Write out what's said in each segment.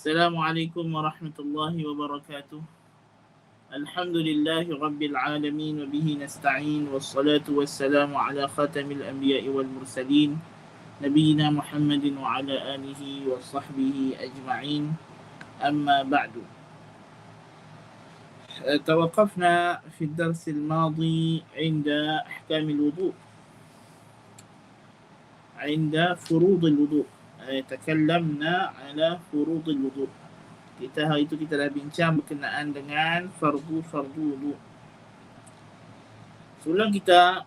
Assalamualaikum warahmatullahi wabarakatuh. Alhamdulillahi rabbil alamin wa bihi nasta'in wassalatu wassalamu ala khatamil anbiya'i wal mursalin nabiyina Muhammadin wa ala alihi wa sahbihi ajma'in. Amma ba'du. توقفنا في الدرس الماضي عند أحكام الوضوء، عند فروض الوضوء. تكلمنا على فروض الوضوء. Kita hari itu kita dah bincang berkenaan dengan fardu-fardu wudu. Sebelum kita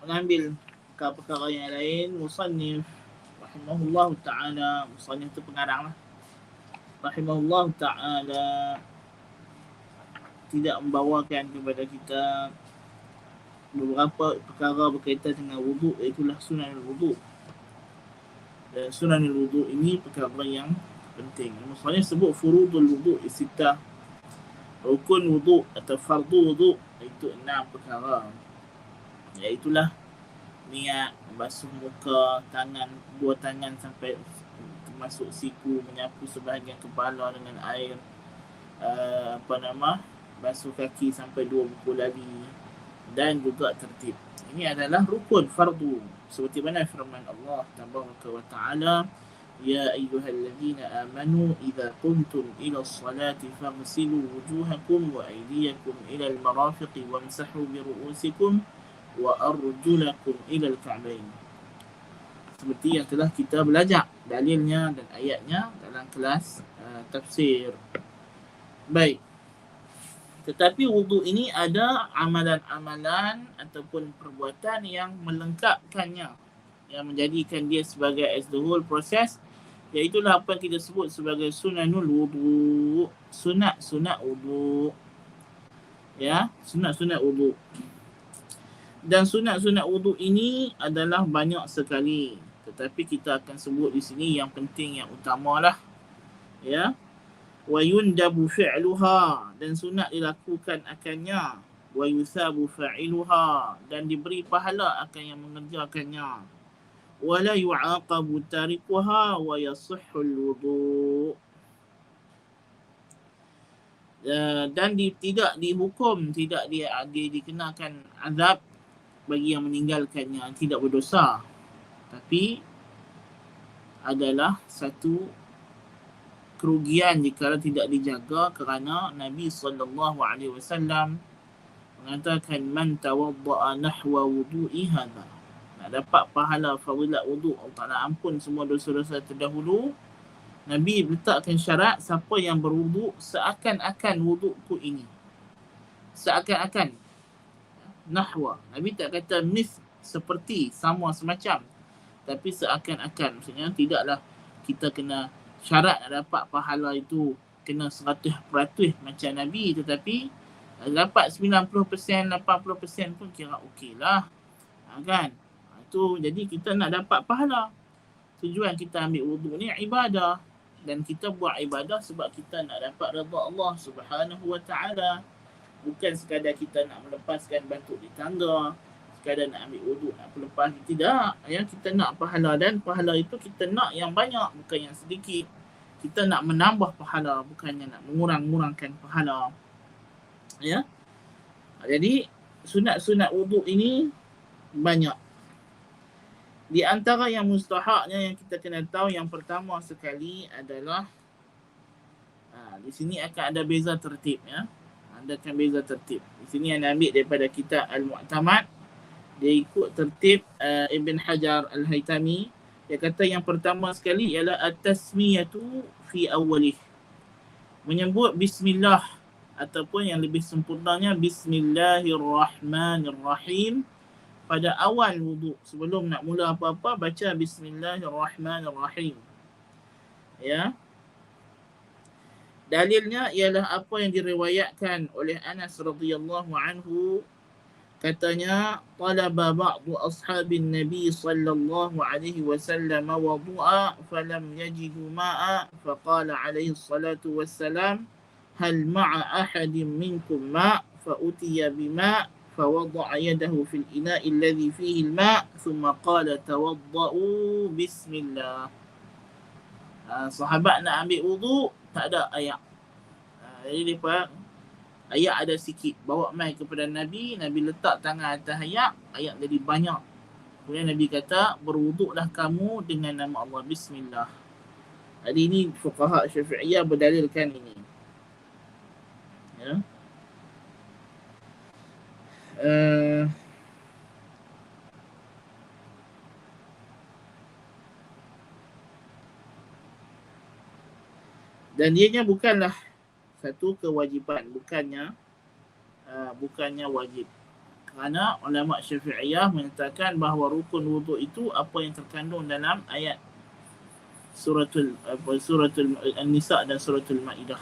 mengambil perkara-perkara yang lain, musannif rahimahullah ta'ala, musannif itu pengarang lah, rahimahullah ta'ala tidak membawakan kepada kita beberapa perkara berkaitan dengan wudu, itulah sunanul wudu. Dan sunanul wudu ini perkara yang penting. Musannif sebut furudul wudu sittah, rukun wudu atau fardu wudu itu 6 perkara. Iaitulah niat, basuh muka, tangan, 2 tangan sampai termasuk siku, menyapu sebahagian kepala dengan air, basuh kaki sampai 2 buku lali, dan juga tertib. Ini adalah rukun fardu, seperti mana firman Allah tabaraka wa ta'ala, يا أيها الذين آمنوا إذا قمتم إلى الصلاة فاغسلوا وجوهكم وأيديكم إلى المرافق وامسحوا برؤوسكم وأرجلكم إلى الكعبين. Seperti yang telah kita belajar dalilnya dan ayatnya dalam kelas tafsir. Baik. Tetapi wudu ini ada amalan-amalan ataupun perbuatan yang melengkapkannya, yang menjadikan dia sebagai as the whole process, iaitulah apa yang kita sebut sebagai sunanul wudu, sunat-sunat wudu. Ya, sunat-sunat wudu. Dan sunat-sunat wudu ini adalah banyak sekali, tetapi kita akan sebut di sini yang penting, yang utamalah. Ya. Wa yundabu fi'luha, dan sunat dilakukan akannya. Wa yuthabu fa'iluha, dan diberi pahala akan yang mengerjakannya. Wala yu'aqabu tarikuha wa yasihhul wudu'. Dan tidak dihukum, tidak dikenakan azab bagi yang meninggalkannya, tidak berdosa. Tapi adalah satu kerugian jika tidak dijaga, kerana Nabi SAW mengatakan man tawadda'a nahwa wudu'i hadha, nak dapat pahala fadilat wudu', Allah Ta'ala ampun semua dosa-dosa terdahulu. Nabi letakkan syarat, siapa yang berwudu' seakan-akan wudu'ku ini, seakan-akan, nahwa, Nabi tak kata seperti, sama, semacam, tapi seakan-akan. Maksudnya tidaklah kita kena syarat nak dapat pahala itu kena 100% macam Nabi, tetapi dapat 90%, 80% pun kira okey lah, kan? Itu jadi kita nak dapat pahala. Tujuan kita ambil wudu ni ibadah, dan kita buat ibadah sebab kita nak dapat redha Allah Subhanahu wa ta'ala. Bukan sekadar kita nak melepaskan batu di tangga, sekadar nak ambil wudu nak lepas, tidak. Ya, kita nak pahala, dan pahala itu kita nak yang banyak, bukan yang sedikit. Kita nak menambah pahala, bukannya nak mengurang-ngurangkan pahala. Ya. Jadi sunat-sunat wudu ini banyak. Di antara yang mustahaknya yang kita kena tahu, yang pertama sekali adalah di sini akan ada beza tertib, ya. Ada akan beza tertib. Di sini yang ambil daripada kitab Al-Mu'tamad, dia ikut tertib Ibn Hajar Al-Haytami. Dia kata yang pertama sekali ialah at-tasmiyatu fi awwalih, menyebut bismillah, ataupun yang lebih sempurnanya bismillahirrahmanirrahim pada awal wudu. Sebelum nak mula apa-apa, baca bismillahirrahmanirrahim. Ya. Dalilnya ialah apa yang diriwayatkan oleh Anas radhiyallahu anhu. Katanya, talaba ba'du ashabin Nabi sallallahu alaihi wasallam wudu'a falam yajidu ma'a faqala alaihi salatu wassalam hal ma'a ahadin minkum ma' fa'utiya bima' فوضع يده في الإناء الذي فيه الماء ثم قال توضؤوا بسم الله. sahabat nak ambil wuduk, tak ada ayat. Jadi dia ayat ada sikit, bawa mai kepada Nabi, Nabi letak tangan atas ayat jadi banyak. Kemudian Nabi kata, berwuduklah kamu dengan nama Allah, Bismillah. Jadi ini fuqaha Syafi'iyah berdalilkan ini. Ya. Dan ianya bukanlah satu kewajipan, bukannya wajib. Kerana ulama Syafi'iyah menyatakan bahawa rukun wuduk itu apa yang terkandung dalam ayat suratul An-Nisa dan suratul Maidah.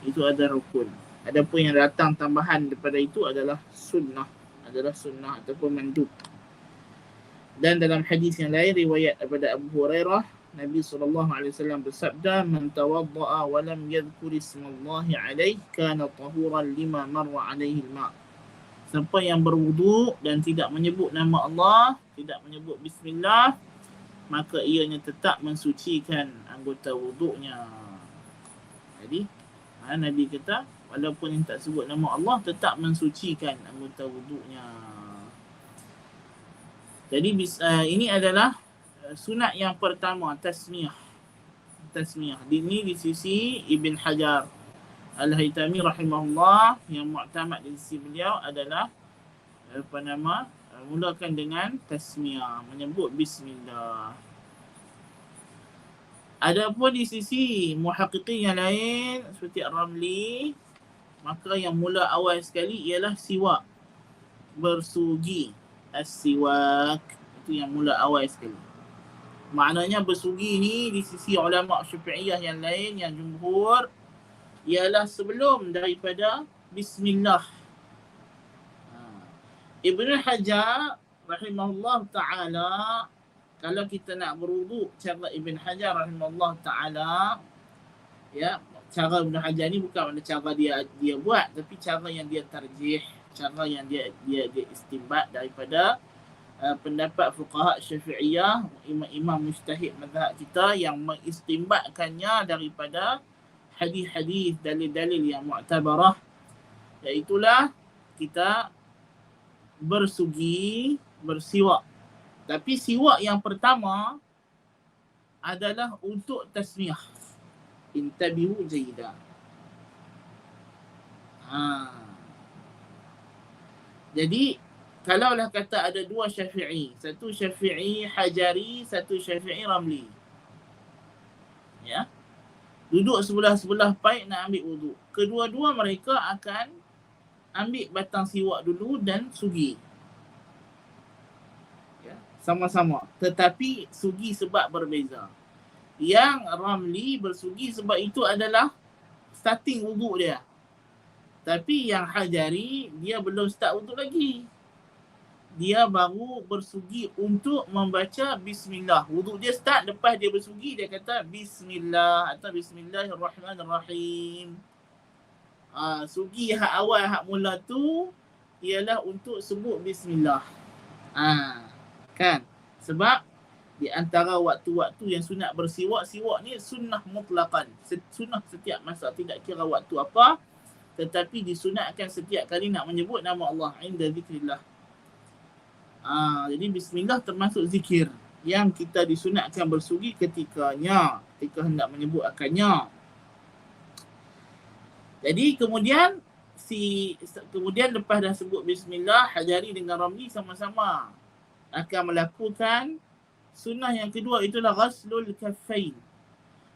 Itu ada rukun. Adapun yang datang tambahan daripada itu adalah sunnah ataupun mandub. Dan dalam hadis yang lain riwayat daripada Abu Hurairah, Nabi SAW bersabda, "Man tawadda'a wa lam yadhkur ismallahi alaihi kana tahuran lima marra alaihi al-ma'." Siapa yang berwuduk dan tidak menyebut nama Allah, tidak menyebut bismillah, maka ianya tetap mensucikan anggota wuduknya. Jadi Nabi kata, walaupun yang tak sebut nama Allah, tetap mensucikan anggota wuduknya. Jadi ini adalah sunat yang pertama, tasmiyah. Ini di sisi Ibn Hajar Al-Haytami rahimahullah, yang mu'tamad di sisi beliau adalah mulakan dengan tasmiyah, menyebut bismillah. Adapun di sisi muhaqqiqin yang lain seperti Ar-Ramli, maka yang mula awal sekali ialah siwak, bersugi. As-siwak itu yang mula awal sekali. Maknanya bersugi ni di sisi ulama Syafi'iyah yang lain, yang jumhur, ialah sebelum daripada bismillah. Ibn Hajar rahimahullah ta'ala, kalau kita nak berwuduk cara Ibn Hajar rahimahullah ta'ala, ya, cara Ibn Hajar ni bukan cara dia buat, tapi cara yang dia tarjih, cara yang dia istinbat daripada pendapat fuqaha Syafi'iyah, imam-imam mujtahid mazhab kita yang mengistinbatkannya daripada hadis-hadis, dalil-dalil yang mu'tabarah. Iaitulah kita bersugi, bersiwak. Tapi siwak yang pertama adalah untuk tasmiyah. Intabihu jayidah. Jadi kalaulah kata ada dua Syafi'i, satu Syafi'i Hajari, satu Syafi'i Ramli, ya, duduk sebelah-sebelah paip nak ambil wuduk, kedua-dua mereka akan ambil batang siwak dulu dan sugi, ya, sama-sama, tetapi sugi sebab berbeza. Yang Ramli bersugi sebab itu adalah starting wuduk dia, tapi yang Hajari dia belum start wuduk lagi, dia baru bersugi untuk membaca bismillah. Wuduk dia start, lepas dia bersugi dia kata bismillah atau bismillahirrahmanirrahim. Sugi hak awal, hak mula tu ialah untuk sebut bismillah. Kan? Sebab di antara waktu-waktu yang sunat bersiwak, siwak ni sunnah mutlaqan. Sunnah setiap masa, tidak kira waktu apa, tetapi disunatkan setiap kali nak menyebut nama Allah, inda zikrillah. Jadi bismillah termasuk zikir yang kita disunatkan bersugi ketika hendak menyebut akannya. Jadi kemudian lepas dah sebut bismillah, Hajari dengan Ramli sama-sama akan melakukan sunnah yang kedua, itulah ghaslul kaffain,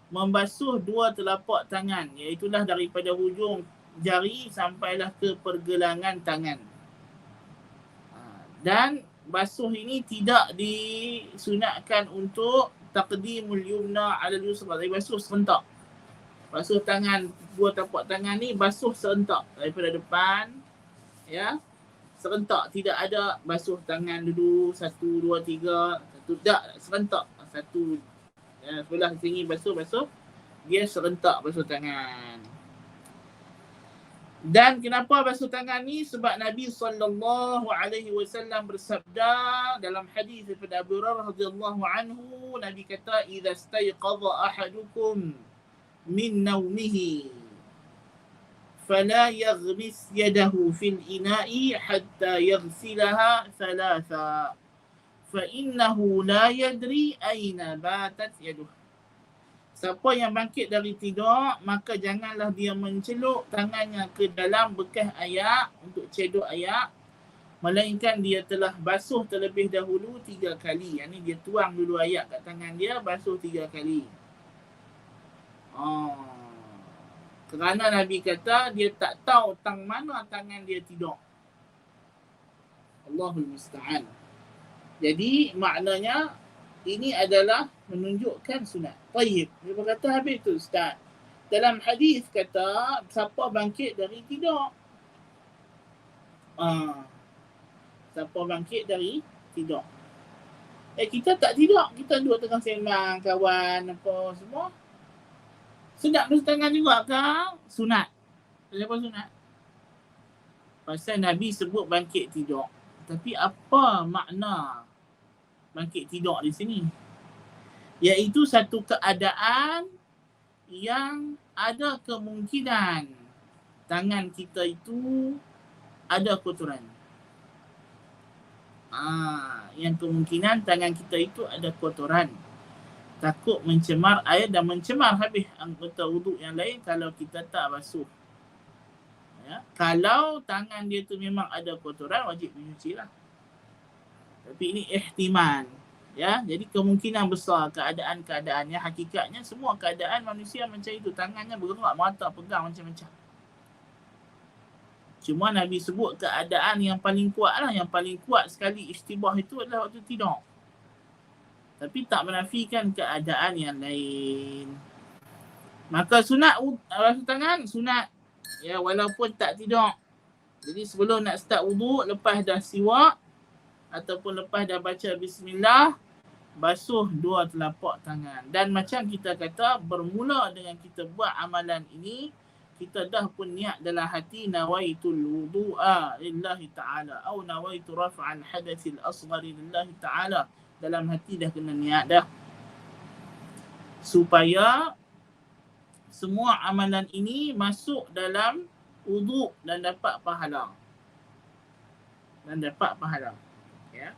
membasuh dua telapak tangan, iaitulah daripada hujung jari sampailah ke pergelangan tangan. Dan basuh ini tidak disunatkan untuk taqdimul yumna ala yusra, tapi basuh serentak. Basuh tangan, dua tapak tangan ni basuh serentak daripada depan, ya, serentak, tidak ada basuh tangan dulu 1, 2, 3, tak, serentak. Satu, ya, sebelah sini basuh, dia serentak basuh tangan. Dan kenapa basuh tangan ni? Sebab Nabi SAW bersabda dalam hadis daripada Abu Hurairah radhiyallahu anhu, Nabi kata, "Idza stayqadha ahadukum min nawmihi fala yaghmis yadahu fil ina'i hatta yaghsilaha thalatha fa innahu la yadri aina batat yaduh." Siapa yang bangkit dari tidur, maka janganlah dia mencelup tangannya ke dalam bekas ayak untuk cedok ayak, melainkan dia telah basuh terlebih dahulu 3 kali. Yang ni dia tuang dulu ayak kat tangan dia, basuh 3 kali. Kerana Nabi kata dia tak tahu tang mana tangan dia tidur. Allahul musta'an. Jadi maknanya ini adalah menunjukkan sunat. Tayyib. Dia berkata habis tu Ustaz. Dalam hadis kata siapa bangkit dari tidur. Siapa bangkit dari tidur. Kita tak tidur. Kita duduk tengah sembang, kawan, apa semua. Sunat basuh tangan juga ke? Sunat. Kenapa sunat? Pasal Nabi sebut bangkit tidur. Tapi apa makna bangkit tidur di sini? Iaitu satu keadaan yang ada kemungkinan tangan kita itu ada kotoran. Yang kemungkinan tangan kita itu ada kotoran. Takut mencemar air dan mencemar habis anggota wuduk yang lain kalau kita tak basuh. Ya. Kalau tangan dia tu memang ada kotoran, wajib mencuci lah. Tapi ini ihtimal. Ya, jadi kemungkinan besar keadaan-keadaannya, hakikatnya semua keadaan manusia macam itu. Tangannya bergerak, mata pegang macam-macam. Cuma Nabi sebut keadaan yang paling kuat lah. Yang paling kuat sekali istibah itu adalah waktu tidur. Tapi tak menafikan keadaan yang lain. Maka sunat basuh tangan, sunat. Ya, walaupun tak tidur. Jadi sebelum nak start wuduk, lepas dah siwak ataupun lepas dah baca bismillah, basuh 2 telapak tangan. Dan macam kita kata, bermula dengan kita buat amalan ini, kita dah pun niat dalam hati nawaitul wudu'a lillahi ta'ala atau nawaitu raf'al hadatsil asghari lillahi ta'ala. Dalam hati dah kena niat dah. Supaya semua amalan ini masuk dalam wuduk dan dapat pahala. Ya.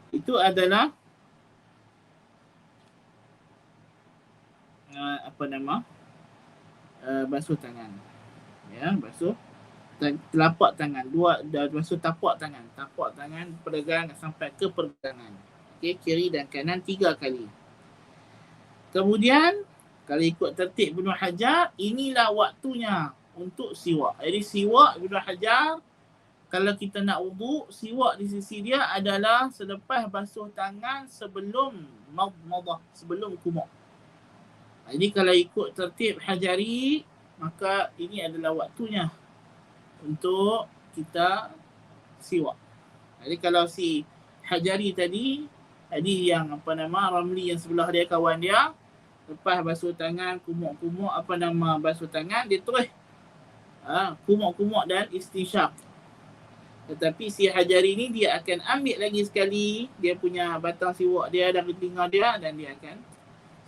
Itu adalah basuh tangan. Ya, basuh telapak tangan. Basuh tapak tangan. Tapak tangan pergelangan sampai ke pergelangan. Okey, kiri dan kanan 3 kali. Kemudian kalau ikut tertib Ibnu Hajar, inilah waktunya untuk siwak. Jadi siwak Ibnu Hajar, kalau kita nak wuduk, siwak di sisi dia adalah selepas basuh tangan sebelum madmadah, sebelum kumur. Jadi kalau ikut tertib Hajari, maka ini adalah waktunya untuk kita siwak. Jadi kalau si Hajari tadi yang Ramli yang sebelah dia, kawan dia, lepas basuh tangan, kumur-kumur, basuh tangan, dia terus kumur-kumur dan istinsyaq. Tetapi si Hajari ni dia akan ambil lagi sekali dia punya batang siwak dia dan telinga dia, dan dia akan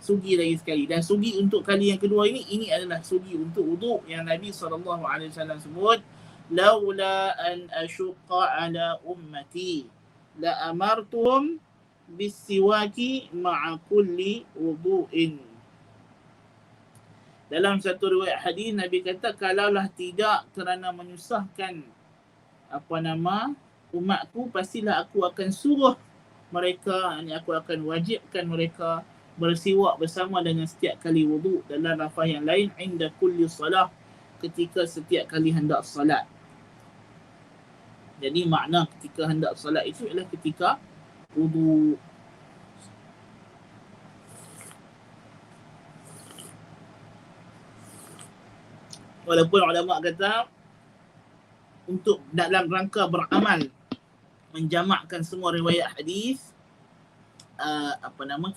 sugi lagi sekali. Dan sugi untuk kali yang kedua ini adalah sugi untuk wuduk yang Nabi SAW sebut, laula an asyqa ala ummati la amartum bisiwaki ma'a kulli wudu'in. Dalam satu riwayat hadis Nabi kata, kalaulah tidak kerana menyusahkan umatku, pastilah aku akan suruh mereka, aku akan wajibkan mereka bersiwak bersama dengan setiap kali wuduk. Dalam lafaz yang lain, inda kulli salah, ketika setiap kali hendak salat. Jadi makna ketika hendak salat itu ialah ketika wuduk. Walaupun ulama kata untuk dalam rangka beramal, menjamakkan semua riwayat hadis,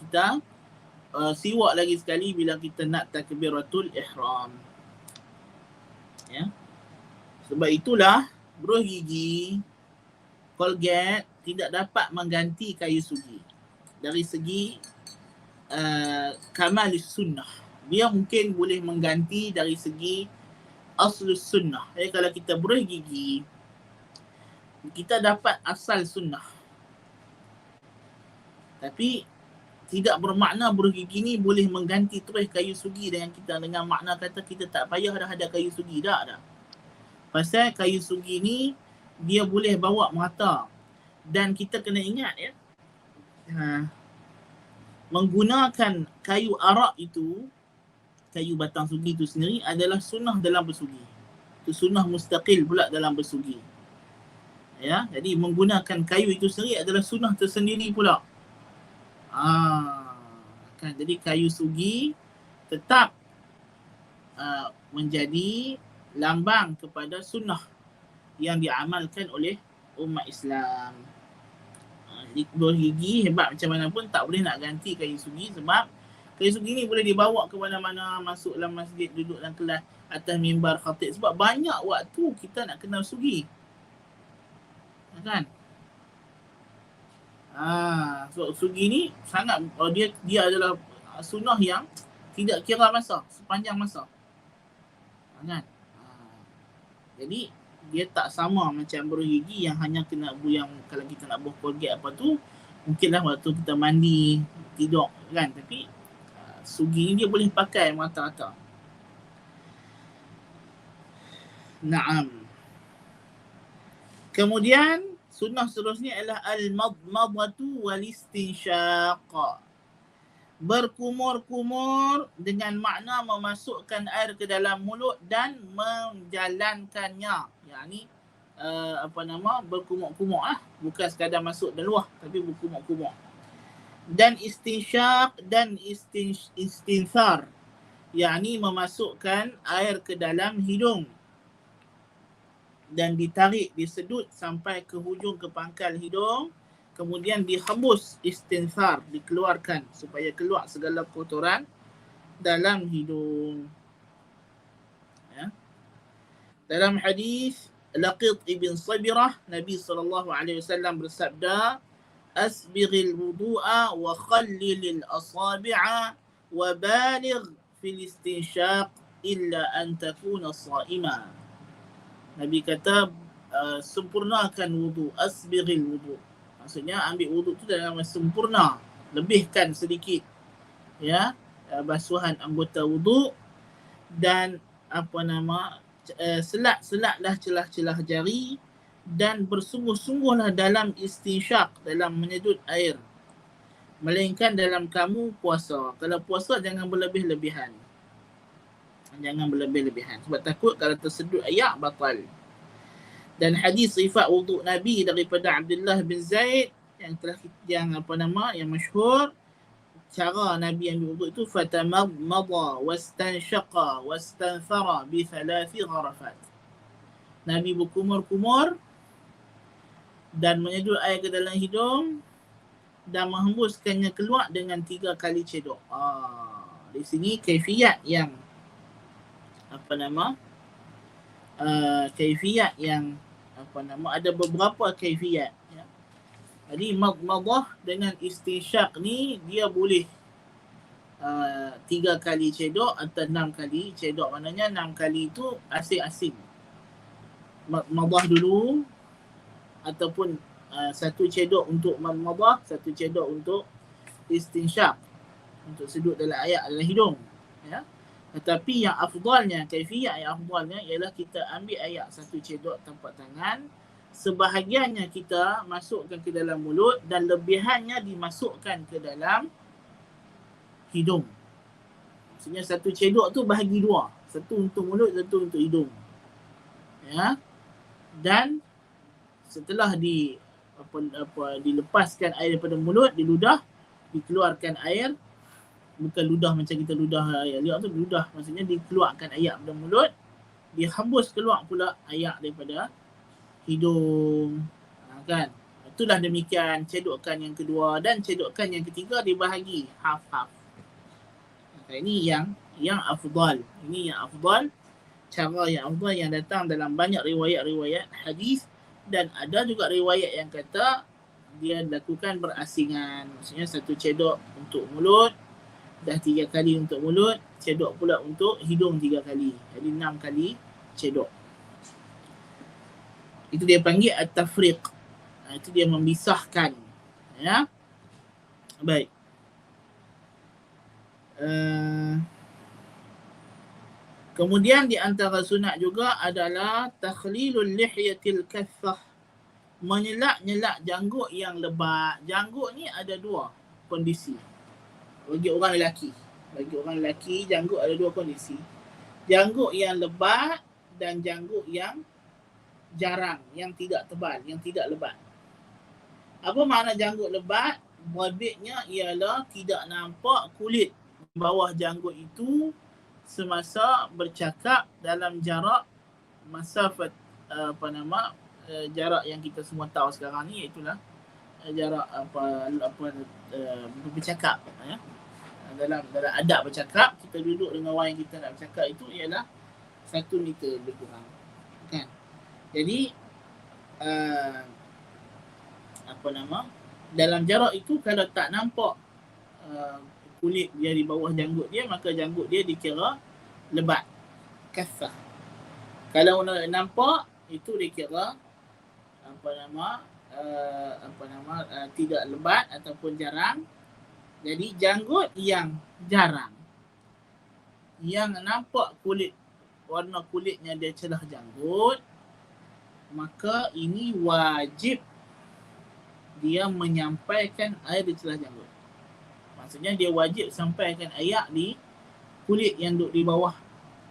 kita siwak lagi sekali bila kita nak takbiratul ihram. Ya. Sebab itulah brush gigi, Colgate tidak dapat mengganti kayu sugi dari segi kamalis sunnah. Dia mungkin boleh mengganti dari segi aslus sunnah. Jadi kalau kita brush gigi, kita dapat asal sunnah. Tapi tidak bermakna brush gigi ni boleh mengganti terus kayu sugi dengan makna kata kita tak payah dah ada kayu sugi. Dah. Pasal kayu sugi ni dia boleh bawa merata. Dan kita kena ingat ya, menggunakan kayu arak itu, kayu batang sugi itu sendiri adalah sunnah dalam bersugi. Itu sunnah mustaqil pula dalam bersugi. Ya, jadi menggunakan kayu itu sendiri adalah sunnah tersendiri pula. Kan, jadi kayu sugi tetap menjadi lambang kepada sunnah yang diamalkan oleh umat Islam. Jadi brush gigi hebat macam mana pun tak boleh nak ganti kayu sugi, sebab kayu sugi ni boleh dibawa ke mana-mana, masuk dalam masjid, duduk dalam kelas, atas mimbar khatib. Sebab banyak waktu kita nak kenal sugi. Kan? So sugi ni sangat dia adalah sunnah yang tidak kira masa, sepanjang masa. Kan? Jadi dia tak sama macam brush gigi yang hanya kena yang kalau kita nak brush Colgate apa tu, mungkinlah waktu kita mandi, tidur kan. Tapi sugi ni dia boleh pakai rata-rata. Naam. Kemudian sunnah seterusnya adalah al-madmadatu wal-istinsyaq. Berkumur-kumur dengan makna memasukkan air ke dalam mulut dan menjalankannya. Yang ni berkumur-kumur bukan sekadar masuk dan luar, tapi berkumur-kumur. Dan istinsyaq dan istinthar, yakni memasukkan air ke dalam hidung dan ditarik, disedut sampai ke hujung ke pangkal hidung, kemudian dihembus, istinthar, dikeluarkan supaya keluar segala kotoran dalam hidung. Ya. Dalam hadis Laqit ibn Sabirah, Nabi SAW bersabda, asbighil wudu'a wa khallilil asabi'a wa baligh fil istinsyaq illa an takuna sa'ima. Nabi kata sempurnakan wudu, asbighil wudu. Maksudnya ambil wudu tu dalam sempurna, lebihkan sedikit ya basuhan anggota wudu, dan selat-selatlah celah-celah jari, dan bersungguh-sungguhlah dalam istinsyaq, dalam menyedut air, melainkan dalam kamu puasa. Kalau puasa jangan berlebih-lebihan. Jangan berlebih-lebihan, sebab takut kalau tersedut air batal. Dan hadis sifat wuduk Nabi daripada Abdullah bin Zaid yang masyhur, cara Nabi ambil wuduk itu fatamadmada wastanshaqa wastanthara bi 3 gharafat. Nabi berkumur-kumur dan menyedut air ke dalam hidung dan menghembuskannya keluar dengan 3 kali cedok. Di sini kaifiat yang kaifiat yang ada beberapa kaifiat ya. Jadi madmadah dengan istinsyaq ni dia boleh 3 kali cedok atau 6 kali cedok. Maknanya 6 kali itu asing-asing. Madmadah dulu, ataupun 1 cedok untuk madmadah, 1 cedok untuk istinsyaq, untuk sedut dalam hidung ya. Tetapi yang afdalnya, kaifiat yang afdalnya ialah kita ambil air 1 cedok tapak tangan, sebahagiannya kita masukkan ke dalam mulut dan lebihannya dimasukkan ke dalam hidung. Maksudnya 1 cedok tu bahagi 2, 1 untuk mulut, 1 untuk hidung. Ya. Dan setelah dilepaskan air daripada mulut, diludah, dikeluarkan air. Bukan ludah macam kita ludah air liur tu, ludah maksudnya dikeluarkan air daripada mulut, dihembus keluar pula air daripada hidung. Kan? itulah demikian cedokan yang kedua, dan cedokan yang ketiga dibahagi half-half. Ini yang afdal. Ini yang afdal, cara yang afdal yang datang dalam banyak riwayat-riwayat hadis, dan ada juga riwayat yang kata dia lakukan berasingan. Maksudnya satu cedok untuk mulut, dah 3 kali untuk mulut, cedok pula untuk hidung 3 kali. Jadi 6 kali cedok. Itu dia panggil at-tafriq. Itu dia memisahkan. Ya. Baik. Kemudian di antara sunat juga adalah takhlilul lihyatil kathah, menyelak-nyelak janggut yang lebat. Janggut ni ada 2 kondisi bagi orang lelaki. Bagi orang lelaki, janggut ada 2 kondisi. Janggut yang lebat dan janggut yang jarang, yang tidak tebal, yang tidak lebat. Apa makna janggut lebat? Wabitnya ialah tidak nampak kulit di bawah janggut itu semasa bercakap dalam jarak masafat jarak yang kita semua tahu sekarang ni, iaitulah jarak bercakap, ya. Dalam adab bercakap, kita duduk dengan orang yang kita nak bercakap itu ialah 1 meter lebih kurang, kan? Jadi dalam jarak itu kalau tak nampak kulit dia di bawah janggut dia, maka janggut dia dikira lebat, kasah. Kalau nampak, itu dikira tidak lebat ataupun jarang. Jadi janggut yang jarang, yang nampak kulit, warna kulitnya dia celah janggut, maka ini wajib dia menyampaikan air di celah janggut. Maksudnya dia wajib sampaikan air di kulit yang duduk di bawah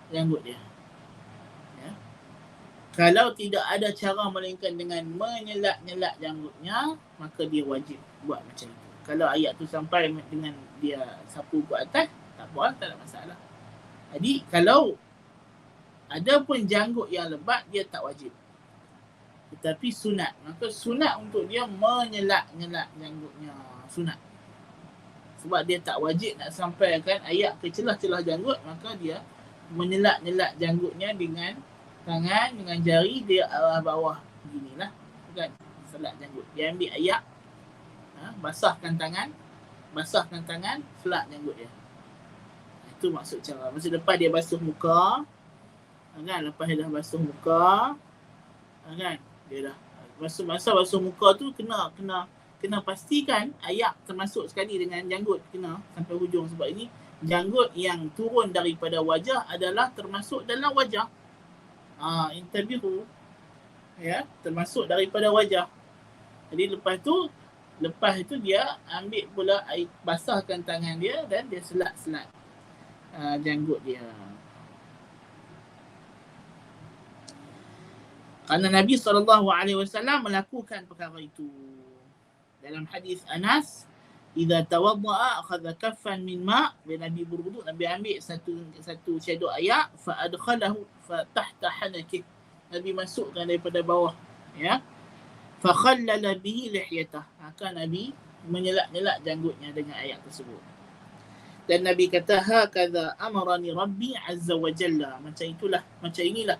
janggut dia. Ya. Kalau tidak ada cara melainkan dengan menyelak-nyelak janggutnya, maka dia wajib buat macam itu. Kalau ayat tu sampai dengan dia sapu ke atas, tak apa, tak ada masalah. Jadi kalau ada pun janggut yang lebat, dia tak wajib. Tetapi sunat. Maka sunat untuk dia menyelak-nyelak janggutnya. Sunat. Sebab dia tak wajib nak sampaikan ayat ke celah-celah janggut, maka dia menyelak-nyelak janggutnya dengan tangan, dengan jari dia arah bawah. Beginilah. Bukan selak janggut. Dia ambil ayat, basahkan tangan, selak janggut dia. Itu maksud cara. Masa lepas dia basuh muka, kan? Lepas dia dah basuh muka, kan? Dia dah basuh muka tu kena pastikan ayak termasuk sekali dengan janggut, kena sampai hujung. Sebab ini janggut yang turun daripada wajah adalah termasuk dalam wajah. Intabihu, ya, termasuk daripada wajah. Jadi lepas itu dia ambil pula air, basahkan tangan dia dan dia selat-selat janggut dia. Kerana Nabi SAW melakukan perkara itu. Dalam hadis Anas, "Idza tawadda'a akhadha kaffan min ma'", bila Nabi berwuduk, Nabi ambil satu cedok air, fa adkhalahu fa tahta hanakih, Nabi masukkan daripada bawah, ya. Fa khallala bihi lihyatah, maka Nabi menyelak-nyelak janggutnya dengan air tersebut. Dan Nabi kata, "Hakadha amarani Rabbi azza wa jalla", macam inilah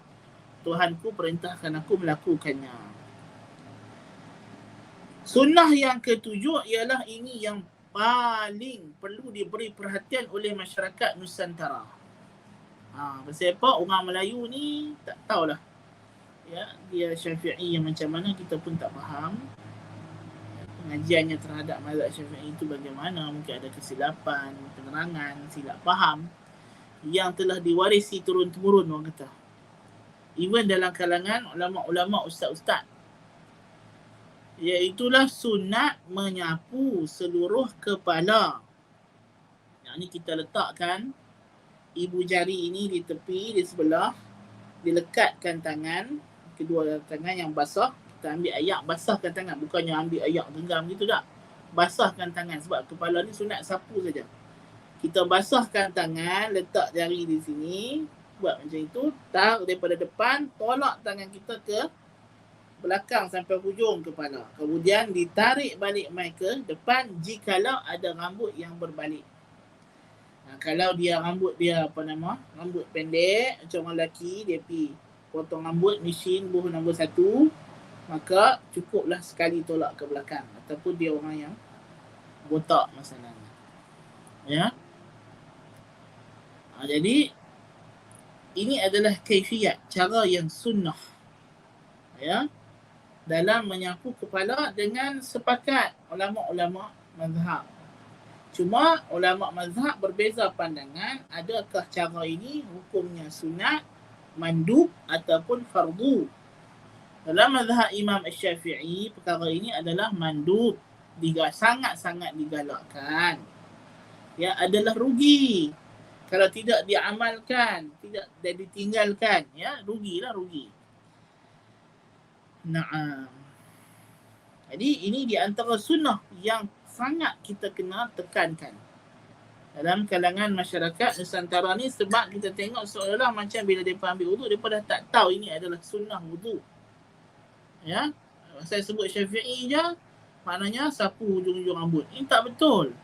Tuhanku perintahkan aku melakukannya. Sunnah yang ketujuh ialah ini yang paling perlu diberi perhatian oleh masyarakat Nusantara. Pasal apa? Orang Melayu ni tak tahulah. Ya, dia Syafi'i yang macam mana kita pun tak faham. Pengajiannya terhadap mazhab Syafi'i itu bagaimana? Mungkin ada kesilapan, penerangan, silap faham yang telah diwarisi turun-temurun, orang kata. Even dalam kalangan ulama-ulama, ustaz-ustaz. Iaitulah sunat menyapu seluruh kepala. Yang ni kita letakkan ibu jari ini di tepi, di sebelah. Dilekatkan tangan, kedua tangan yang basah. Kita ambil ayak, basahkan tangan. Bukannya ambil ayak genggam gitu tak. Basahkan tangan. Sebab kepala ni sunat sapu saja. Kita basahkan tangan, letak jari di sini. Buat macam itu, taruh daripada depan, tolak tangan kita ke belakang sampai hujung kepala. Kemudian ditarik balik mai ke depan jikalau ada rambut yang berbalik. Kalau dia rambut dia rambut pendek macam orang lelaki, dia pergi potong rambut mesin buh nombor 1, maka cukuplah sekali tolak ke belakang. Ataupun dia orang yang botak masalahnya. Ya. Jadi ini adalah kaifiat, cara yang sunnah. Ya. Dalam menyapu kepala dengan sepakat ulama-ulama mazhab. Cuma ulama mazhab berbeza pandangan, adakah cara ini hukumnya sunat, mandub ataupun fardu. Dalam mazhab Imam Syafi'i, perkara ini adalah mandub, sangat-sangat digalakkan. Ya, adalah rugi kalau tidak diamalkan, tidak ditinggalkan, ya, rugilah. Naam. Jadi ini di antara sunnah yang sangat kita kena tekankan dalam kalangan masyarakat Nusantara ni, sebab kita tengok seolah-olah macam bila mereka ambil wuduk, mereka dah tak tahu ini adalah sunnah wuduk. Ya, saya sebut Syafi'i je, maknanya sapu hujung-hujung rambut. Ini tak betul.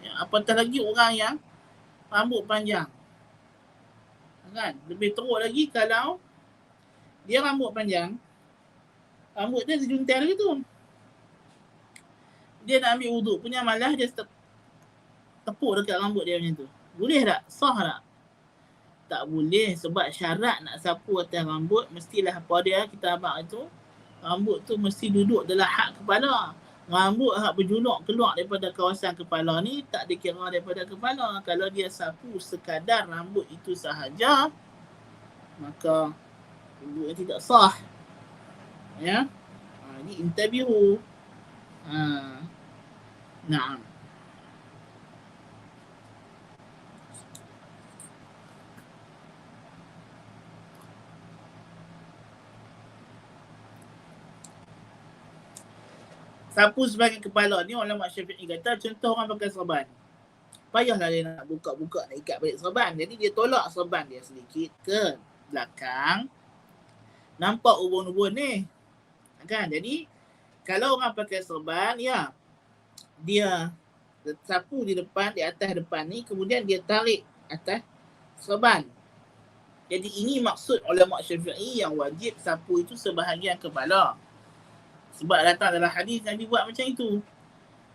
Ya, apatah lagi orang yang rambut panjang. Kan? Lebih teruk lagi kalau dia rambut panjang, rambut dia terjuntai gitu. Dia nak ambil wuduk punya malah dia tepuk dekat rambut dia macam tu. Boleh tak? Sah tak? Tak boleh, sebab syarat nak sapu atas rambut mestilah apa dia kita abang itu, rambut tu mesti duduk dalam hak kepala. Rambut hak berjuluk keluar daripada kawasan kepala ni tak dikira daripada kepala. Kalau dia sapu sekadar rambut itu sahaja, maka wuduk tidak sah. Ya. Ini intabihu. Naam. Sapu sebagai kepala ni ulama Syafi'i kata contoh orang pakai serban. Payahlah dia nak buka-buka nak ikat balik serban. Jadi dia tolak serban dia sedikit ke belakang. Nampak ubun-ubun ni. Kan? Jadi kalau orang pakai serban, ya, dia sapu di depan, di atas depan ni, kemudian dia tarik atas serban. Jadi ini maksud ulama Syafi'i yang wajib sapu itu sebahagian kepala. Sebab datang dalam hadis Nabi buat macam itu.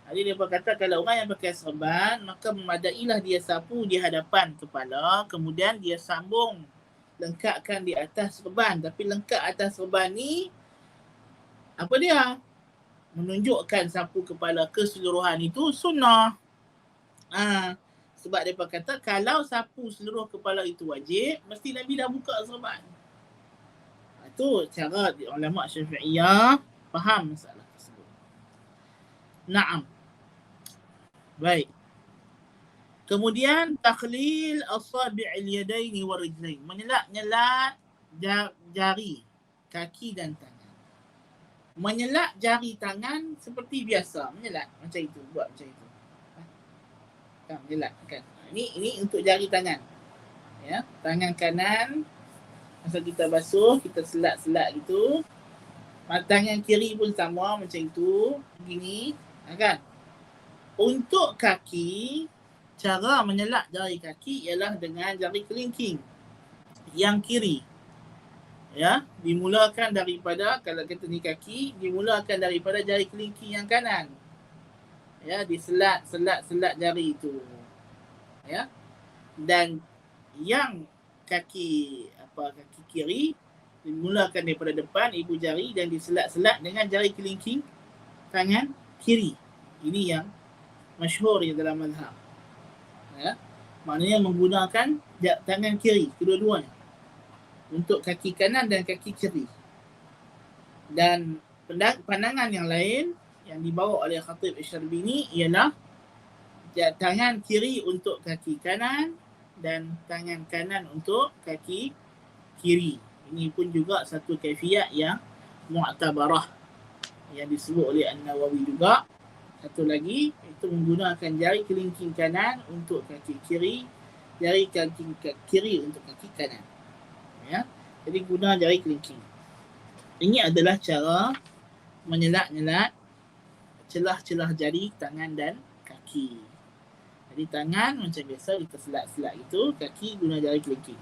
Jadi dia berkata kalau orang yang pakai serban, maka memadailah dia sapu di hadapan kepala, kemudian dia sambung lengkapkan di atas serban. Tapi lengkap atas serban ni apa dia? Menunjukkan sapu kepala keseluruhan itu sunnah. Sebab dia kata kalau sapu seluruh kepala itu wajib, mesti Nabi dah buka serban. Itu cara ulama Syafi'iyah faham masalah tersebut. Naam. Baik. Kemudian takhlil asabi'il yadaini wa rijlain. Menyelat-nyelat jari kaki dan tangan. Menyelat jari tangan seperti biasa, menyelat macam itu, buat macam itu. Kan menyelat kan. Ini untuk jari tangan. Ya, tangan kanan masa kita basuh, kita selat-selat gitu. Tangan kiri pun sama macam itu, begini, kan? Untuk kaki, cara menyelat jari kaki ialah dengan jari kelingking yang kiri. Ya, dimulakan daripada, kalau kita ni kaki, dimulakan daripada jari kelingking yang kanan. Ya, diselat jari itu. Ya. Dan yang kaki kiri dimulakan daripada depan ibu jari dan diselat-selat dengan jari kelingking tangan kiri. Ini yang masyhur dalam mazhab. Ya. Maknanya menggunakan tangan kiri kedua-duanya untuk kaki kanan dan kaki kiri. Dan pandangan yang lain yang dibawa oleh Khatib Asy-Syarbini ialah tangan kiri untuk kaki kanan dan tangan kanan untuk kaki kiri. Ini pun juga satu kaifiat yang mu'tabarah yang disebut oleh An-Nawawi juga. Satu lagi itu menggunakan jari kelingking kanan untuk kaki kiri, jari kelingking kiri untuk kaki kanan. Ya. Jadi guna jari kelingking. Ini adalah cara menyelat-nyelat celah-celah jari tangan dan kaki. Jadi tangan macam biasa kita selat-selat itu, kaki guna jari kelingking.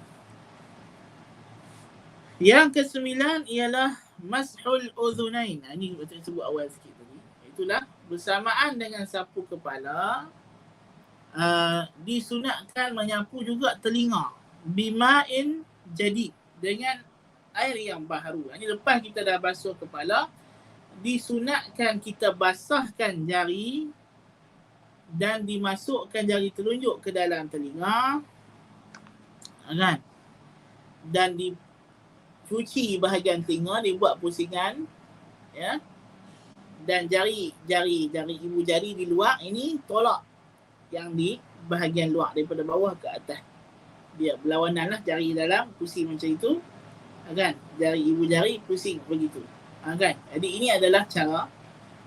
Yang ke-9 ialah mashul udhunain. Ini betul sebut awal sikit tadi. Itulah bersamaan dengan sapu kepala, disunatkan menyapu juga telinga bima'in jadid, dengan air yang baharu. Ini lepas kita dah basuh kepala, disunatkan kita basahkan jari dan dimasukkan jari telunjuk ke dalam telinga, kan? Dan dicuci bahagian telinga, dibuat pusingan, ya. Dan jari ibu jari di luar ini tolak yang di bahagian luar daripada bawah ke atas. Dia berlawanan lah, jari dalam pusing macam itu, kan? Jari ibu jari pusing begitu, kan? Jadi ini adalah cara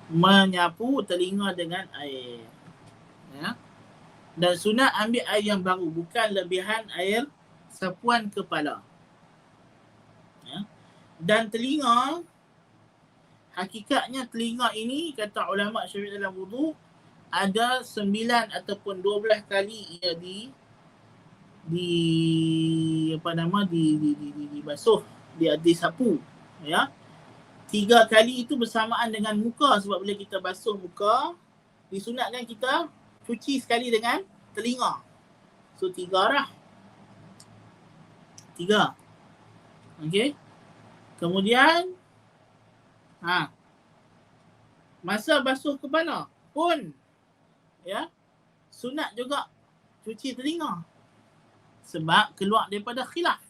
menyapu telinga dengan air, ya. Dan sunat ambil air yang baru, bukan lebihan air sapuan kepala, ya. Dan telinga, hakikatnya telinga ini kata ulama syafi'i dalam wudu ada 9 ataupun 12 kali ia dibasuh, disapu, ya. 3 kali itu bersamaan dengan muka, sebab bila kita basuh muka disunatkan kita cuci sekali dengan telinga. So 3 lah. 3. Okey. Kemudian masa basuh kepala pun, ya, sunat juga cuci telinga, sebab keluar daripada khilaf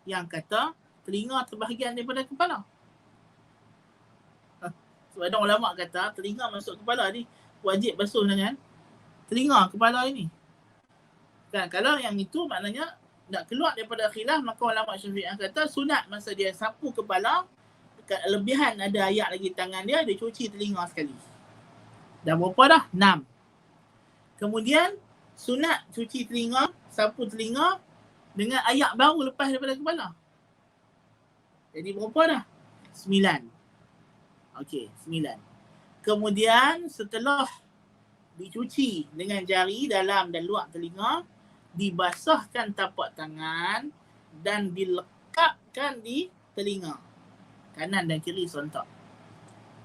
yang kata telinga terbahagian daripada kepala. Sebab ada ulama kata telinga masuk kepala ni wajib basuh dengan telinga kepala ini, kan? Kalau yang itu maknanya nak keluar daripada khilaf, maka ulama Syafi'iyah kata sunat masa dia sapu kepala, lebihan ada ayak lagi tangan dia cuci telinga sekali. Dah berapa dah? 6. Kemudian sunat cuci telinga, sapu telinga dengan ayak baru lepas daripada kepala. Jadi berapa dah? 9. Okey, 9. Kemudian setelah dicuci dengan jari dalam dan luar telinga, dibasahkan tapak tangan dan dilekapkan di telinga kanan dan kiri serentak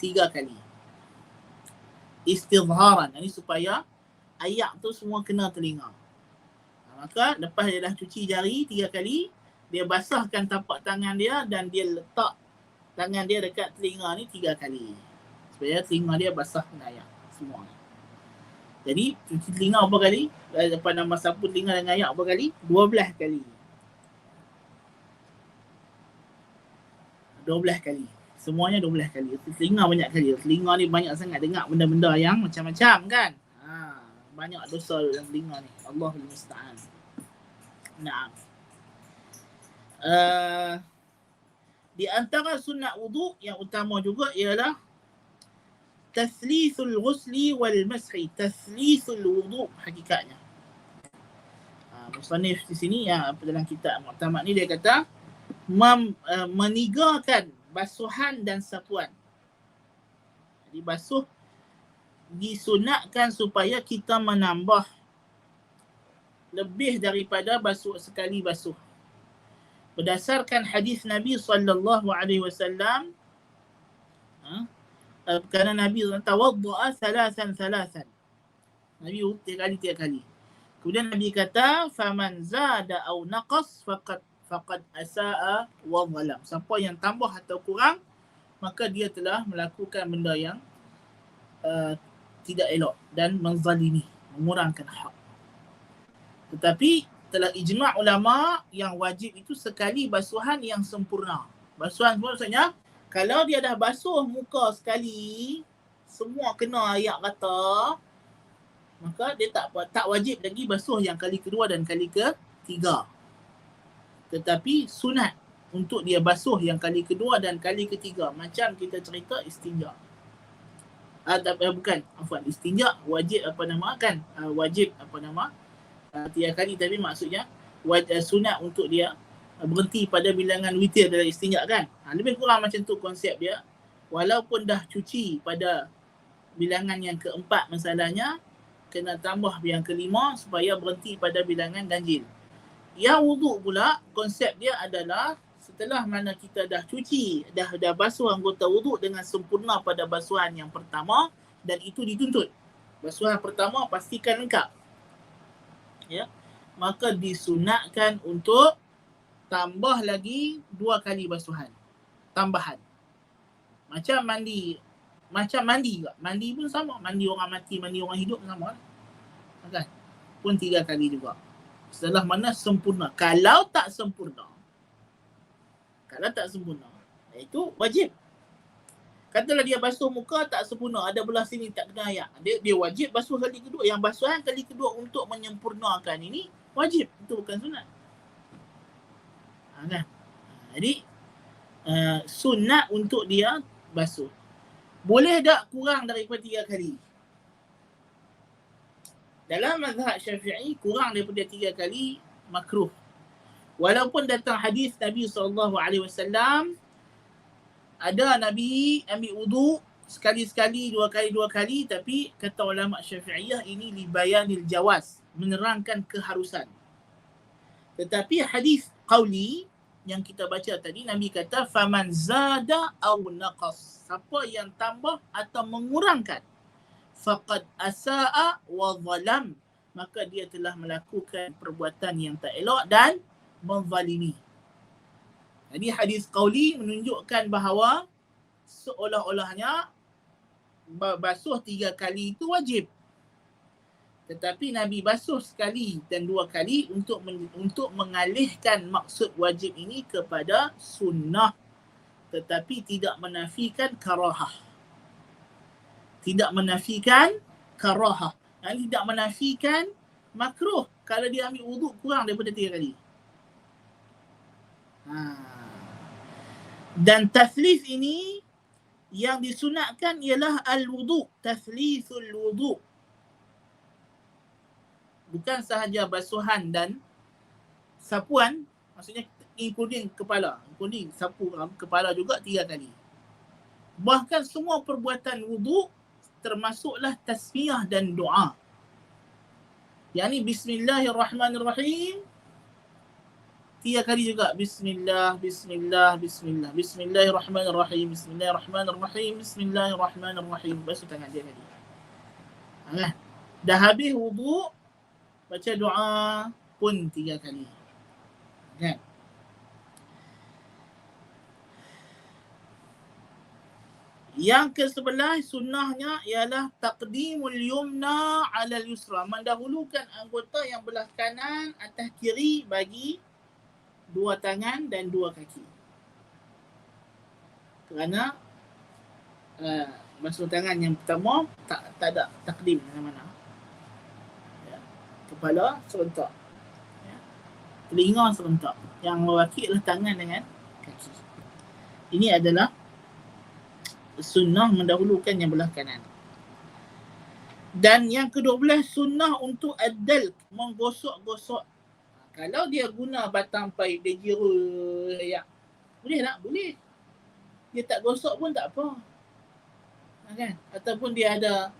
3 kali. Istidharan, ini supaya ayak tu semua kena telinga. Maka lepas dia dah cuci jari 3 kali, dia basahkan tapak tangan dia dan dia letak tangan dia dekat telinga ni 3 kali, supaya telinga dia basah kena ayak semua. Jadi cuci telinga berapa kali? Lepas nama sapu telinga dengan ayak berapa kali? 12 kali. 12 kali. Semuanya 12 kali. Telinga banyak kali. Telinga ni banyak sangat dengar benda-benda yang macam-macam, kan? Banyak dosa dalam telinga ni. Allahul musta'an. Naam. Di antara sunat wudu yang utama juga ialah tathlithul ghusli wal mashi. Tathlithul wudu hakikatnya. Musannif di sini yang dalam kitab Mu'tamad ni dia kata menigakan basuhan dan sapuan. Jadi basuh disunatkan supaya kita menambah lebih daripada basuh sekali basuh. Berdasarkan hadis Nabi sallallahu alaihi wasallam, kerana Nabi tawaddu'a thalathan. Nabi 3 kali. Kemudian Nabi kata faman zada aw naqas faqad asaa wa zalam. Siapa yang tambah atau kurang, maka dia telah melakukan benda yang tidak elok dan menzalimi, mengurangkan hak. Tetapi telah ijma' ulama yang wajib itu sekali basuhan yang sempurna. Basuhan maksudnya kalau dia dah basuh muka sekali, semua kena ayak rata, maka dia tak wajib lagi basuh yang kali kedua dan kali ketiga. Tetapi sunat untuk dia basuh yang kali kedua dan kali ketiga, macam kita cerita istinja. Istinja wajib wajib 3 kali, tapi maksudnya sunat untuk dia berhenti pada bilangan witir dalam istinja kan. Lebih kurang macam tu konsep dia. Walaupun dah cuci pada bilangan yang keempat masalahnya, kena tambah yang kelima supaya berhenti pada bilangan ganjil. Yang wuduk pula, konsep dia adalah setelah mana kita dah cuci, dah basuh anggota wuduk dengan sempurna pada basuhan yang pertama, dan itu dituntut. Basuhan pertama pastikan lengkap. Ya. Maka disunatkan untuk tambah lagi 2 kali basuhan tambahan. Macam mandi juga. Mandi pun sama. Mandi orang mati, mandi orang hidup sama. Kan? Pun 3 kali juga. Setelah mana sempurna. Kalau tak sempurna, itu wajib. Katalah dia basuh muka tak sempurna, ada belah sini tak kena air. Dia wajib basuh kali kedua. Yang basuhan kali kedua untuk menyempurnakan ini wajib. Itu bukan sunat. Kan? Jadi sunat untuk dia basuh. Boleh tak kurang daripada 3 kali? Dalam mazhab Syafi'i, kurang daripada 3 kali makruh. Walaupun datang hadis Nabi SAW, ada Nabi ambil wuduk sekali-sekali, 2 kali, tapi kata ulama Syafi'iyah ini libayanil jawaz, menerangkan keharusan. Tetapi hadis qauli yang kita baca tadi, Nabi kata faman zada aw naqas, siapa yang tambah atau mengurangkan, faqad asaa wa zalam, maka dia telah melakukan perbuatan yang tak elok dan menzalimi. Jadi hadis qauli menunjukkan bahawa seolah-olahnya basuh 3 kali itu wajib. Tetapi Nabi basuh sekali dan 2 kali untuk mengalihkan maksud wajib ini kepada sunnah, tetapi tidak menafikan karahah. Tidak menafikan karahah. Yani tidak menafikan makruh kalau dia ambil wuduk kurang daripada 3 kali. Dan taslis ini yang disunatkan ialah al-wudu, taslisul wudu. Bukan sahaja basuhan dan sapuan, maksudnya including kepala, including sapu kepala juga 3 kali. Bahkan semua perbuatan wudu termasuklah tasmiyah dan doa. Yani bismillahirrahmanirrahim 3 kali juga. Bismillah, bismillah, bismillah, bismillahirrahmanirrahim, bismillahirrahmanirrahim, bismillahirrahmanirrahim. Basuh tangan dia tadi. Dah habis wudu, baca doa pun 3 kali. Kan? Yang ke-11 sunnahnya ialah taqdimul yumna 'ala al-yusra, mendahulukan anggota yang belah kanan atas kiri bagi 2 tangan dan 2 kaki. Kerana basuh tangan yang pertama tak ada takdim mana-mana. Kepala serentak, telinga serentak. Yang lelaki adalah tangan dengan kaki. Ini adalah sunnah mendahulukan yang belah kanan. Dan yang ke-12 sunnah untuk ad-dalk, menggosok-gosok. Kalau dia guna batang paip, dia jira, boleh tak? Boleh. Dia tak gosok pun tak apa. Kan? Ataupun dia ada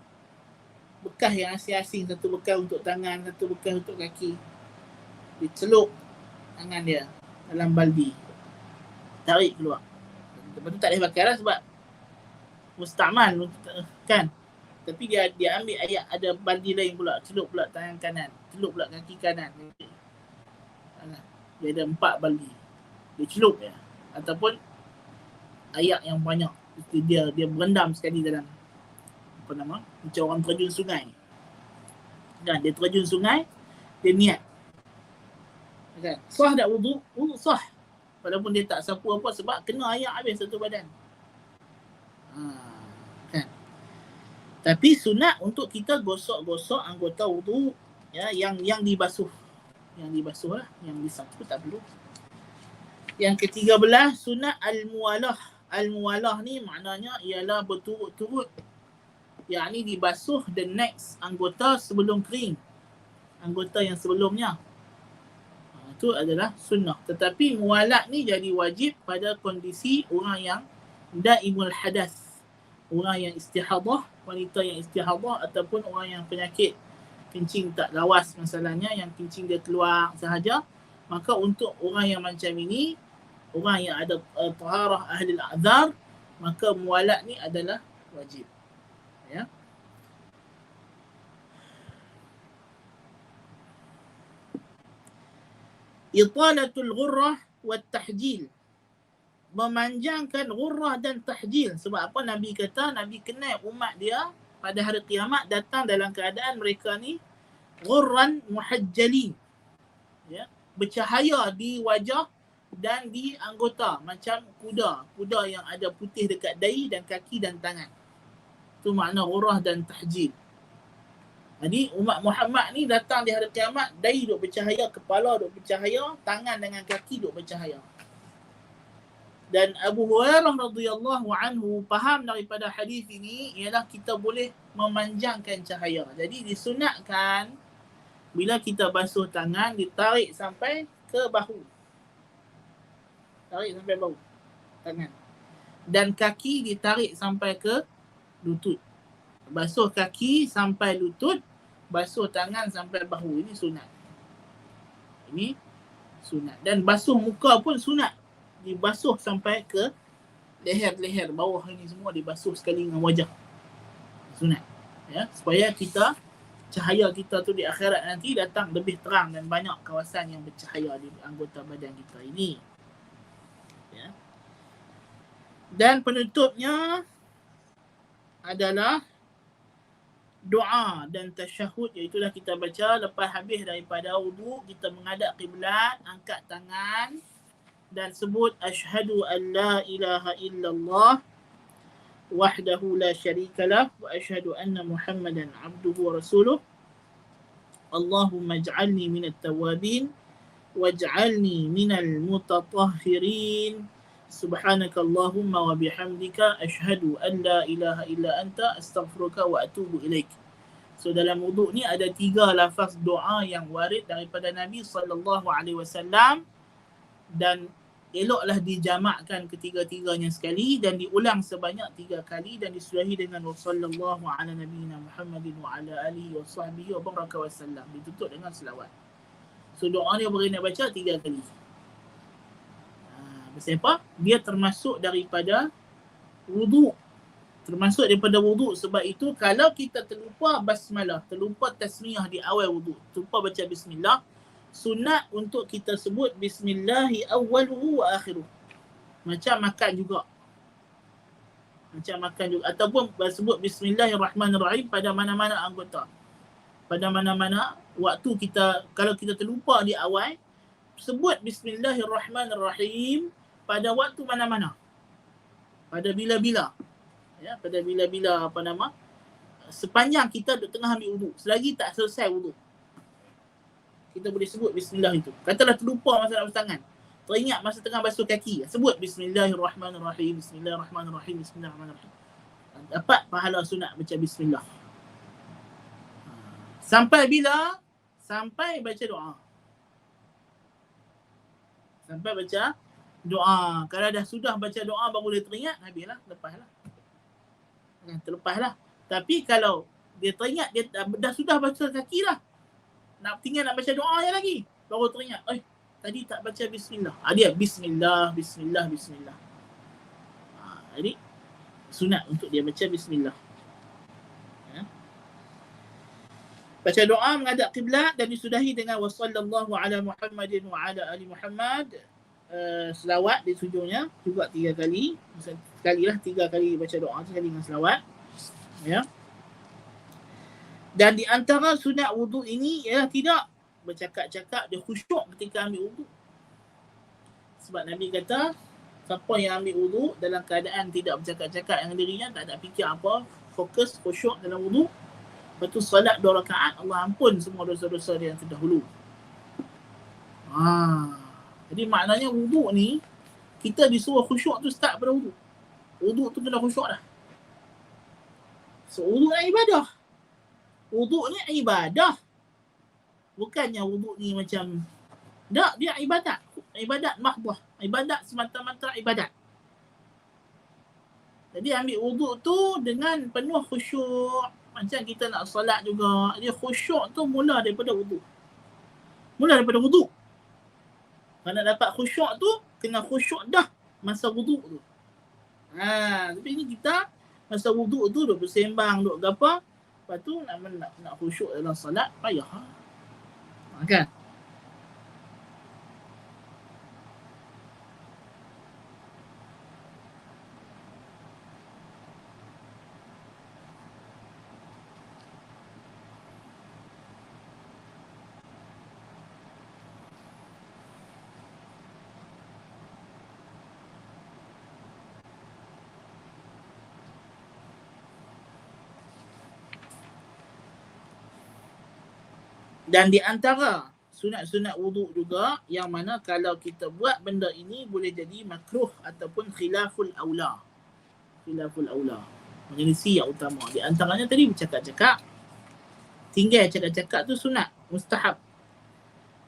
bekas yang asing-asing, satu bekas untuk tangan, satu bekas untuk kaki. Dia celup tangan dia dalam baldi, tarik keluar. Lepas tu tak boleh pakai lah sebab mustamal kan. Tapi dia ambil ayat, ada baldi lain pula, celup pula tangan kanan, celup pula kaki kanan. Dia ada 4 baldi, dia celup ya. Ataupun ayat yang banyak, dia berendam sekali dalam macam orang terjun sungai kan, dia terjun sungai, dia niat kan, sah tak wudu? Wudu sah walaupun dia tak sapu apa, sebab kena air habis satu badan. Kan. Tapi sunat untuk kita gosok-gosok anggota wudu ya, yang dibasuh. Yang dibasuh lah, yang disapu tak perlu. Yang ke-13 sunat al-muwalah. Al-muwalah ni maknanya ialah berturut-turut. Yang ni dibasuh the next anggota sebelum kering, anggota yang sebelumnya. itu adalah sunnah. Tetapi muwalat ni jadi wajib pada kondisi orang yang daimul hadas, orang yang istihadah, wanita yang istihadah, ataupun orang yang penyakit kencing tak lawas masalahnya, yang kencing dia keluar sahaja. Maka untuk orang yang macam ini, orang yang ada taharah ahli al-a'dzar, maka muwalat ni adalah wajib. Ya. Italatul ghurrah wa tahjil, memanjangkan ghurrah dan tahjil. Sebab apa Nabi kata? Nabi kenal umat dia pada hari kiamat datang dalam keadaan mereka ni ghurran muhajjalin, ya, bercahaya di wajah dan di anggota, macam kuda yang ada putih dekat dahi dan kaki dan tangan. Itu makna ghurrah dan tahjil. Jadi umat Muhammad ni datang di hari kiamat, dahi duk bercahaya, kepala duk bercahaya, tangan dengan kaki duk bercahaya. Dan Abu Hurairah radhiyallahu anhu faham daripada hadis ini ialah kita boleh memanjangkan cahaya. Jadi disunatkan bila kita basuh tangan ditarik sampai ke bahu. Tarik sampai bahu tangan. Dan kaki ditarik sampai ke lutut. Basuh kaki sampai lutut, basuh tangan sampai bahu. Ini sunat. Ini sunat. Dan basuh muka pun sunat. Dibasuh sampai ke leher-leher bawah ini semua dibasuh sekali dengan wajah. Sunat. Ya, supaya kita, cahaya kita tu di akhirat nanti datang lebih terang dan banyak kawasan yang bercahaya di anggota badan kita ini. Ya. Dan penutupnya adalah doa dan tasyahud, iaitu kita baca lepas habis daripada wudu, kita menghadap kiblat, angkat tangan dan sebut asyhadu an la ilaha illallah wahdahu la syarikalah wa asyhadu anna Muhammadan abduhu wa rasuluh. Allahumma ij'alni minat tawabin waj'alni minal mutatahhirin. Subhanakallahumma wa bihamdika asyhadu an la ilaha illa anta astaghfiruka wa atubu ilaik. So dalam wuduk ni ada 3 lafaz doa yang warid daripada Nabi SAW, dan eloklah dijamakkan ketiga-tiganya sekali dan diulang sebanyak 3 kali dan disudahi dengan sallallahu ala nabiyina Muhammadin wa ala alihi wa sahbihi wa baraka wa sallam. Ditutup dengan selawat. So doa ni boleh nak baca 3 kali. Sebab dia termasuk daripada wudu. Termasuk daripada wudu. Sebab itu kalau kita terlupa basmalah, terlupa tasmiyah di awal wudu, terlupa baca bismillah, sunat untuk kita sebut bismillahi awwaluhu wa akhiruh. Macam makan juga. Ataupun sebut bismillahirrahmanirrahim pada mana-mana anggota. Pada mana-mana waktu kita, kalau kita terlupa di awal, sebut bismillahirrahmanirrahim pada waktu mana-mana, pada bila-bila, ya, pada bila-bila sepanjang kita duduk tengah ambil wudu, selagi tak selesai wudu, kita boleh sebut bismillah itu. Katalah terlupa masa nak basuh tangan, teringat masa tengah basuh kaki, sebut bismillahirrahmanirrahim, bismillahirrahmanirrahim, bismillahirrahmanirrahim. Dapat pahala sunat baca bismillah. Sampai bila? Sampai baca doa. Sampai baca doa. Kalau dah sudah baca doa baru dia teringat, habislah, lepaslah. Terlepaslah. Tapi kalau dia teringat, dia dah sudah baca kaki lah, tinggal nak baca doa je lagi, baru teringat, tadi tak baca bismillah. Dia bismillah. Jadi sunat untuk dia baca bismillah. Baca doa menghadap kiblat dan disudahi dengan wassallallahu ala Muhammadin wa ala ali Muhammad. Selawat di hujungnya juga 3 kali. Sekalilah 3 kali baca doa, sekali dengan selawat. Ya. Dan di antara sunat wudu ini ialah tidak bercakap-cakap, dia khusyuk ketika ambil wudu. Sebab Nabi kata, siapa yang ambil wudu dalam keadaan tidak bercakap-cakap dengan dirinya, tak ada fikir apa, fokus, khusyuk dalam wudu, lepas tu solat 2 rakaat, Allah ampun semua dosa-dosa dia yang terdahulu. Jadi maknanya wudu ni, kita disuruh khusyuk tu start pada wudu. Wudu tu kena khusyuk dah. So wudu ni ibadah. Wudu ni ibadah. Bukannya wudu ni macam Tak, dia ibadat. Ibadat mahdah. Ibadat semata-mata ibadat. Jadi ambil wuduk tu dengan penuh khusyuk. Macam kita nak solat juga. Dia khusyuk tu mula daripada wuduk. Mula daripada wuduk. Kalau nak dapat khusyuk tu, kena khusyuk dah masa wuduk tu. Tapi ni kita masa wuduk tu duk bersembang, duk apa. Lepas tu nak khusyuk dalam solat, payah. Kan? Dan di antara sunat-sunat wuduk juga yang mana kalau kita buat benda ini boleh jadi makruh ataupun khilaful aula. Khilaful aula. Menyelisih yang utama. Di antaranya tadi bercakap-cakap. Tinggal cakap-cakap tu sunat, mustahab.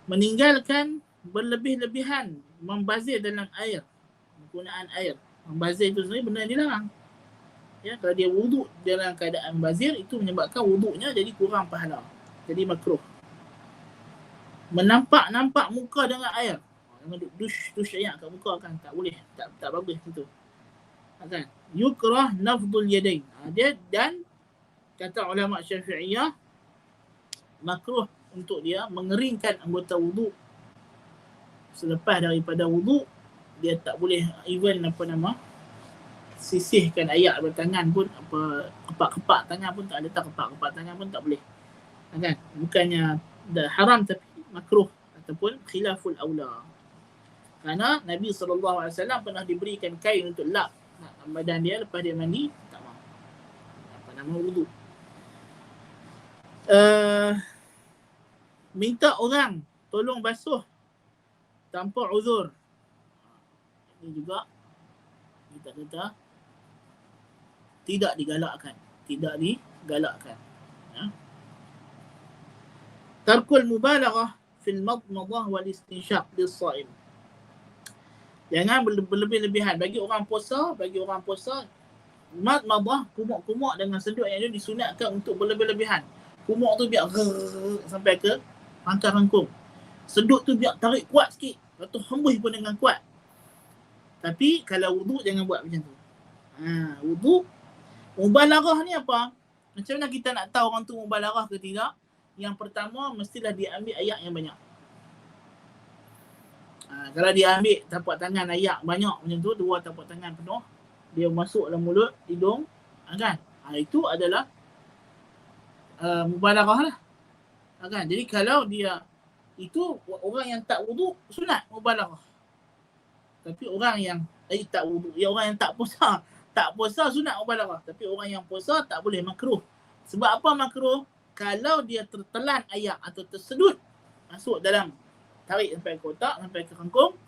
Meninggalkan berlebih-lebihan, membazir dalam air. Penggunaan air. Membazir itu sebenarnya benda yang dilarang. Ya, kalau dia wuduk dalam keadaan bazir, itu menyebabkan wuduknya jadi kurang pahala. Jadi makruh. Menampak muka dengan air. Jangan dush air kat muka kan. Tak boleh. Tak bagus itu. Kan? Yukrah nafdul yadain. Dia dan kata ulama Syafi'iyah makruh untuk dia mengeringkan anggota wuduk. Selepas daripada wuduk, dia tak boleh even sisihkan air bertangan pun, kepak-kepak tangan pun tak ada. Kepak-kepak tangan pun tak boleh. Kan? Bukannya dah haram tapi makruh ataupun khilaful aula. Kerana Nabi SAW pernah diberikan kain untuk lap badan dia lepas dia mandi, tak mahu. Wuduk. Minta orang tolong basuh tanpa uzur. Ini juga kita kata tidak digalakkan. Ya. Tarkul mubalaghah fil madmadah wal istinshaq lis-shaim. Jangan berlebih-lebihan. Bagi orang puasa, madmadah, kumuk-kumuk dengan sedut yang itu disunatkan untuk berlebih-lebihan. Kumuk tu biar sampai ke pangkal rangkum. Sedut tu biar tarik kuat sikit. Lepas tu hembus pun dengan kuat. Tapi kalau wuduk jangan buat macam tu. Wuduk. Mubalaghah ni apa? Macam mana kita nak tahu orang tu mubalaghah ke tidak? Yang pertama, mestilah dia ambil air yang banyak. Kalau dia ambil tapak tangan air banyak macam tu, 2 tapak tangan penuh, dia masuk dalam mulut, hidung, kan? Itu adalah mubalaghah lah. Kan? Jadi kalau dia itu orang yang tak wuduk, sunat mubalaghah. Tapi orang yang tak wuduk, orang yang tak puasa sunat mubalaghah. Tapi orang yang puasa tak boleh, makruh. Sebab apa makruh? Kalau dia tertelan air atau tersedut masuk dalam, tarik sampai ke otak, sampai ke kangkung,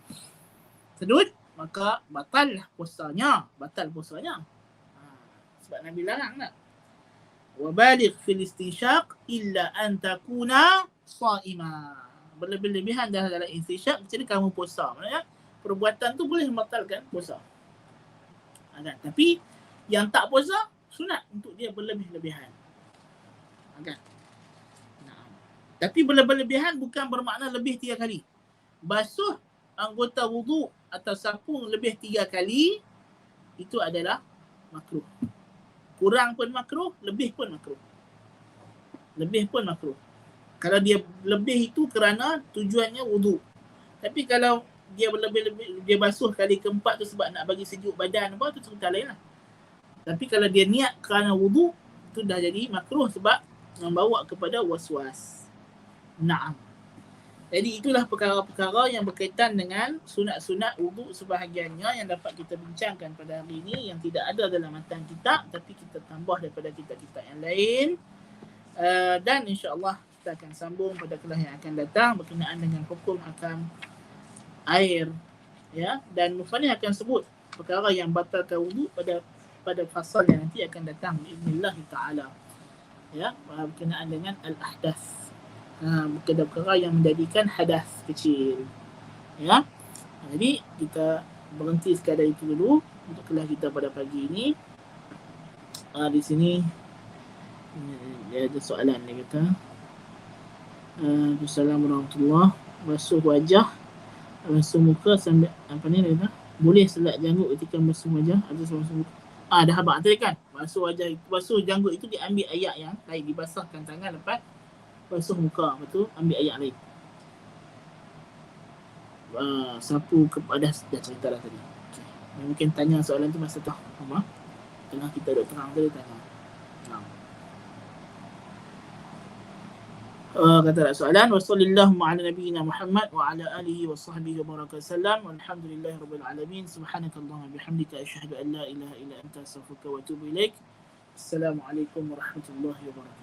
sedut, maka batal puasanya. Sebab Nabi larang tak? Wa baligh fil istinshaq illa an takuna sha'ima. Berlebih-lebihan dalam istinshaq kecuali kamu puasa. Maksudnya perbuatan tu boleh membatalkan puasa. Tapi yang tak puasa sunat untuk dia berlebih-lebihan. Kan? Tapi berlebih-lebihan bukan bermakna lebih 3 kali. Basuh anggota wuduk atau sapung lebih 3 kali, itu adalah makruh. Kurang pun makruh, lebih pun makruh. Kalau dia lebih itu kerana tujuannya wuduk. Tapi kalau dia berlebih-lebih, dia basuh kali keempat tu sebab nak bagi sejuk badan apa, tu cerita lain lah. Tapi kalau dia niat kerana wuduk, itu dah jadi makruh sebab membawa kepada was-was. Jadi itulah perkara-perkara yang berkaitan dengan sunat-sunat wuduk sebahagiannya yang dapat kita bincangkan pada hari ini, yang tidak ada dalam matan kitab tapi kita tambah daripada kitab-kitab yang lain. Dan insya-Allah kita akan sambung pada kelas yang akan datang berkenaan dengan hukum akan air, ya, dan Mufalih akan sebut perkara yang batalkan wuduk pada fasal yang nanti akan datang biiznillah taala, ya, berkenaan dengan al-ahdath. perkara-perkara yang menjadikan hadas kecil. Ya. Jadi kita berhenti sekadar itu dulu untuk kelas kita pada pagi ini. Di sini dia ada soalan dia kata. Assalamualaikum warahmatullahi wabarakatuh. Basuh wajah, basuh muka sambil apa ni dia kata? Boleh selat janggut ketika basuh wajah atau basuh muka? Dah habaq tadi kan. Basuh wajah itu, basuh janggut itu diambil ayat yang lain, dibasahkan tangan lepas basuh muka, betul? Ambil ayat lain. Sapu kepada dah cerita dah tadi. Okay. Mungkin tanya soalan tu masa tu. Tengah kita duduk terang tadi tanya. Kata tak soalan. Wassallallahu ala nabiyyina Muhammad wa ala alihi wa sahbihi wa baraka sallam. Walhamdulillahi rabbil alamin. Subhanakallahumma bihamdika asyhadu an la ilaha illa anta astaghfiruka wa atubu ilaik. Assalamualaikum warahmatullahi wabarakatuh.